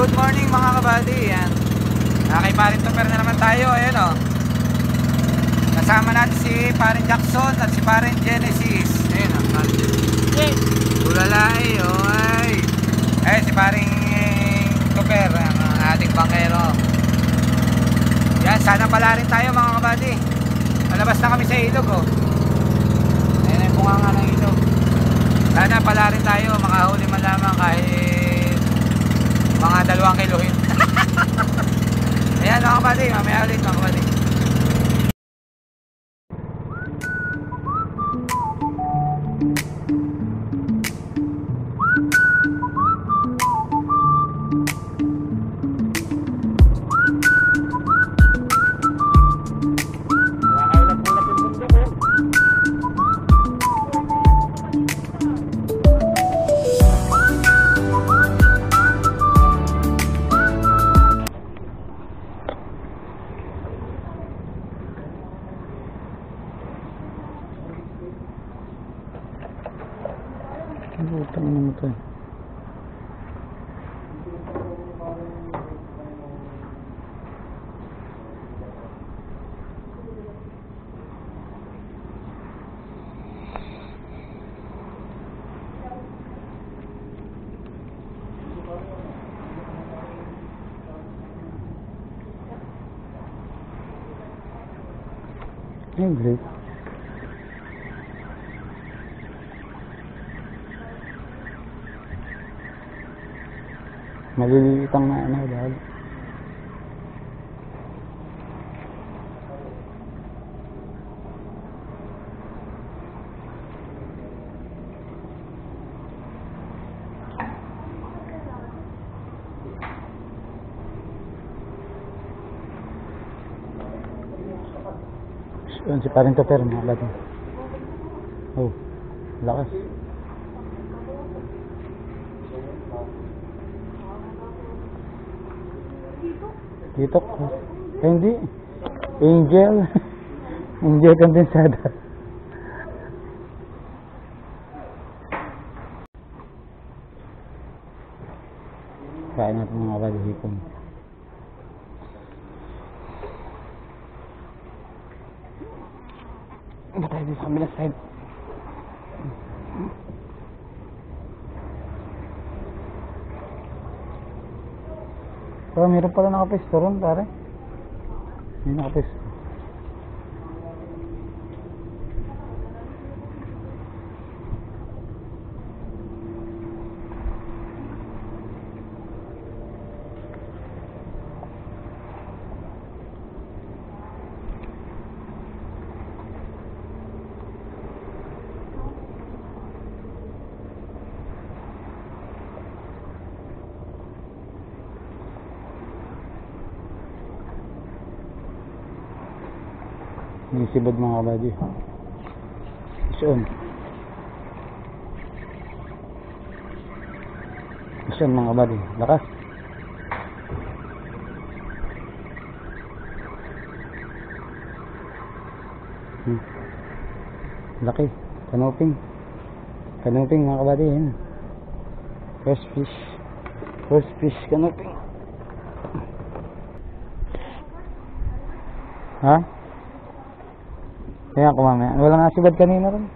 Good morning mga kabady. Yan. Kay Parin Tupper na naman tayo. Ayan o. Kasama natin si Parin Jackson at si Parin Genesis. Ayan o. Parin Genesis. Tulalay. Oy. Eh si Parin Tupper. Ang ating bangkero. Yan. Sana pala rin tayo mga kabady. Malabas na kami sa ilog o. Ayan yung bunganga ng ilog. Sana pala rin tayo. Makahuli man lamang kahit mga 2 kilohin. Ayan mga kabady, mamaya ulit mga kabady. Utang naman ito. Ay, great. Maliliit ang ano dahil yun si Parin Tupper mga lahat. Oh, lakas. Dito ko. Hindi. Angel. Angel kondensada. Kain natin mga kalihipon. Ano tayo dito sa kabilang side? Pero meron pala nakapesto ron, pare. May nakapesto. May sibad mga kabady. Isun mga kabady. Lakas. Laki. Kanuping mga kabady. Yan. First fish kanuping. Ha? Kaya ako mamaya. Wala nga sibad kanina rin.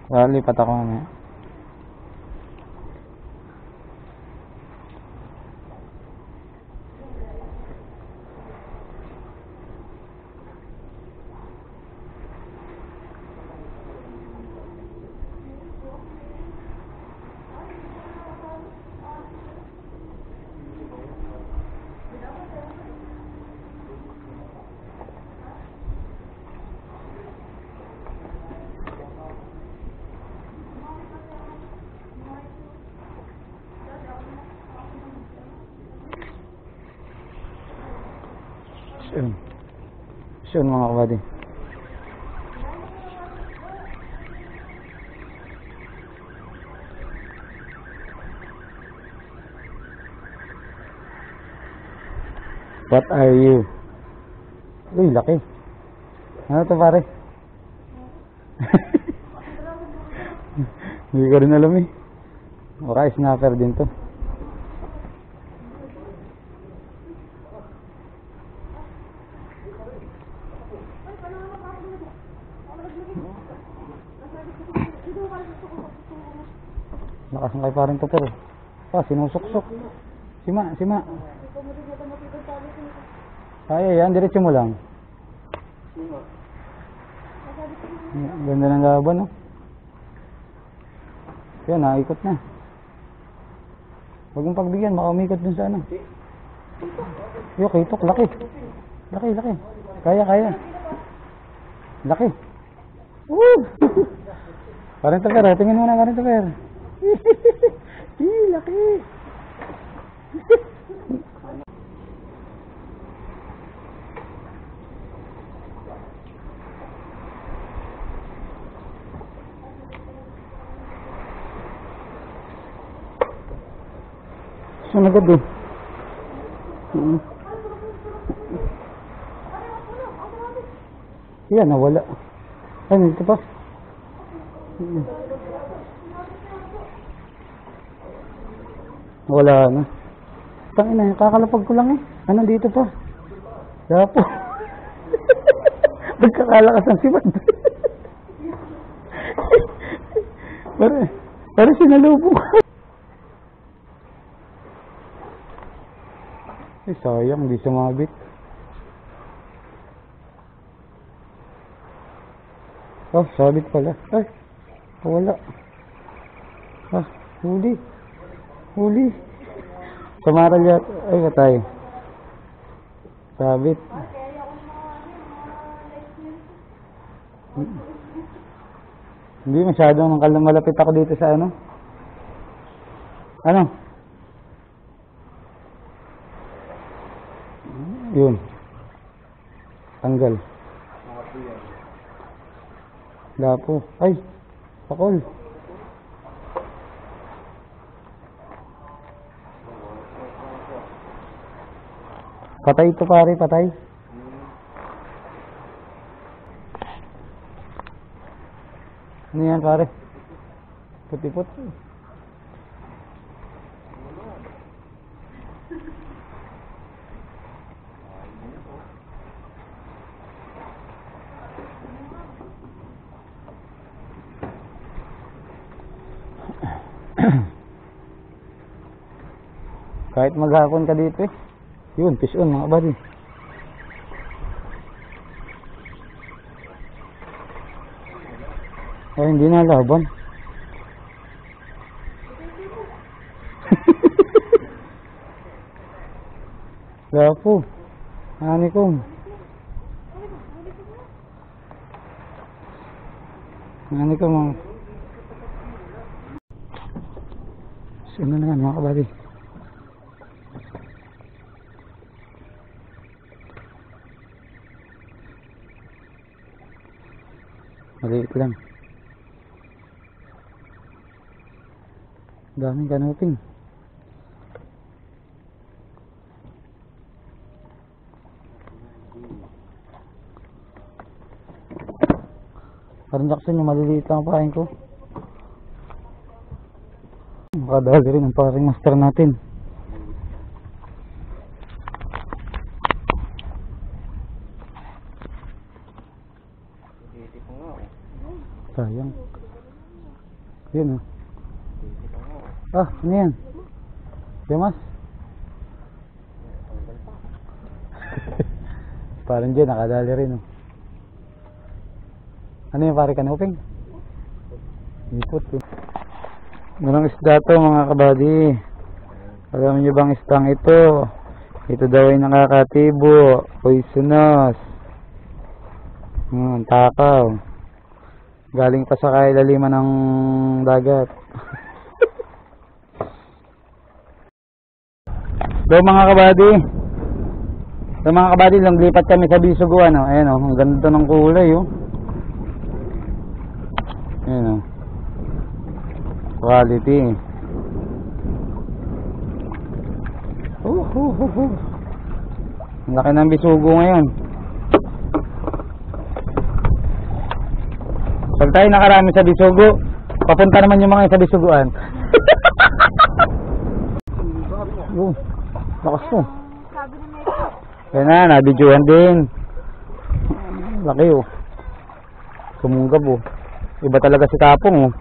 Wala, lipat ako mamaya. Isun mga kabady. What are you? Uy, laki. Ano to pare? Hindi ko rin alam eh. Ora snapper din to. Lakas ng kay parang to pero. Sinusuksok. Sima. Kaya yan, diretso mo lang. Ganda ng laban, no? Yan, naikot na. Huwag mong pagbigyan, makaumikot dun sa ano. Yo, kitok, laki. Laki. Kaya. Laki. Woo! Parang to pero, tingin mo na parang to pero. Laki. Saan agad eh? Yan, nawala. Ay, nito pa. Wala na. Tangina, kakalapag ko lang eh. Ano dito pa? Dapo. Magkakalakas ang sibat. Para sinalubong. Eh, sayang, hindi sumabit. Oh, sabit pala. Ay, wala. Huli. Samaral yata. Ay, patay. Sabit. Hindi masyadong malapit ako dito sa ano. Yun. Tanggal. Lapo. Ay, pakol. Patay ito pare, patay. Ano yan pare? Puti-puti. Kahit maghapon ka dito eh. Yun, fish on mga buddy. Ay, hindi na laban. Lapo. Honeycomb. Honeycomb. Sino na yan mga kabady? Maliit lang. Daming kanuping. Parang Jackson yung maliliit lang ang pahain ko. Makadali rin ang paring master natin. Sayang. Yun oh. Ano yan? Dimas? Parang dyan, nakadali rin oh. Ano yung pare kanuping? Ipot oh. Ganang isda to mga kabady. Alam nyo bang istang ito? Ito daw ay nakakatibo, poisonous. Takaw. Galing pa sa kailaliman ng dagat. So mga kabady, lang lipat kami sa Bisuguan oh. Ayan oh, ang ganda ng kulay oh. Ayan oh. Quality. Ang laki ng Bisugo ngayon. Pag tayo nakarami sa Bisugo, papunta naman yung mga sa Bisuguan. Yun. Lakas mo. Sabi ni Meko. Yan na, nabidyohan din. Laki oh. Sumunggab oh. Iba talaga si Kapong oh.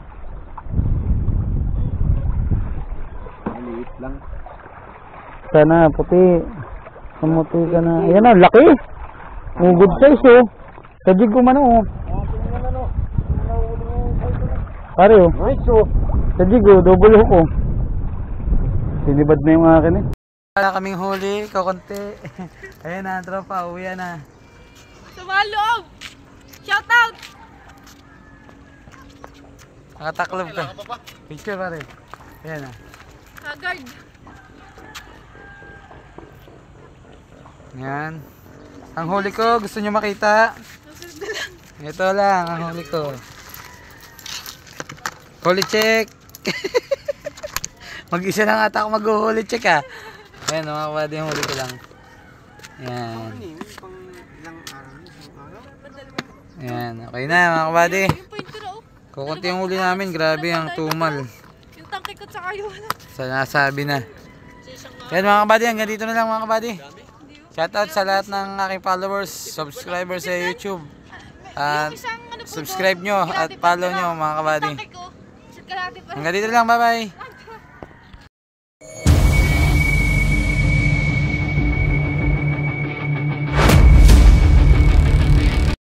Maliit lang. Sana, puti. Kamuti ka na. Ayan na, laki. Oh, good size oh. Sa jig ko man oh. Pare oh. Nice oh. Sa jig oh, double hook oh. Sinibad na yung akin eh. Wala kaming huli, kakunti. Ayan na, tropa, uwi na. Sa mga loob! Shout out! Nakataklob ka. Picture pa rin. Ayan na. Haggard. Yan. Ang huli ko, gusto nyo makita? Ito lang, ang huli ko. Huli check! Mag-isa na nga ata ako mag-huli check ah. Ayan, mga kabady, yung huli ko lang. Yan. Yan, okay na mga kabady. Yung point ko na oh. Kukunti yung huli namin, grabe ang tumal. Yung tangke ko tsaka yung ano. Sa nasabi na. Yan mga kabady, hanggang dito na lang mga kabady. Shoutout sa lahat ng aking followers, subscribers sa YouTube. At Isang ano po subscribe to, nyo at kalahati follow pa nyo lang. mga kabady. Yung tangke ko, isang kalahati pa lang. Hanggang dito na lang, bye bye.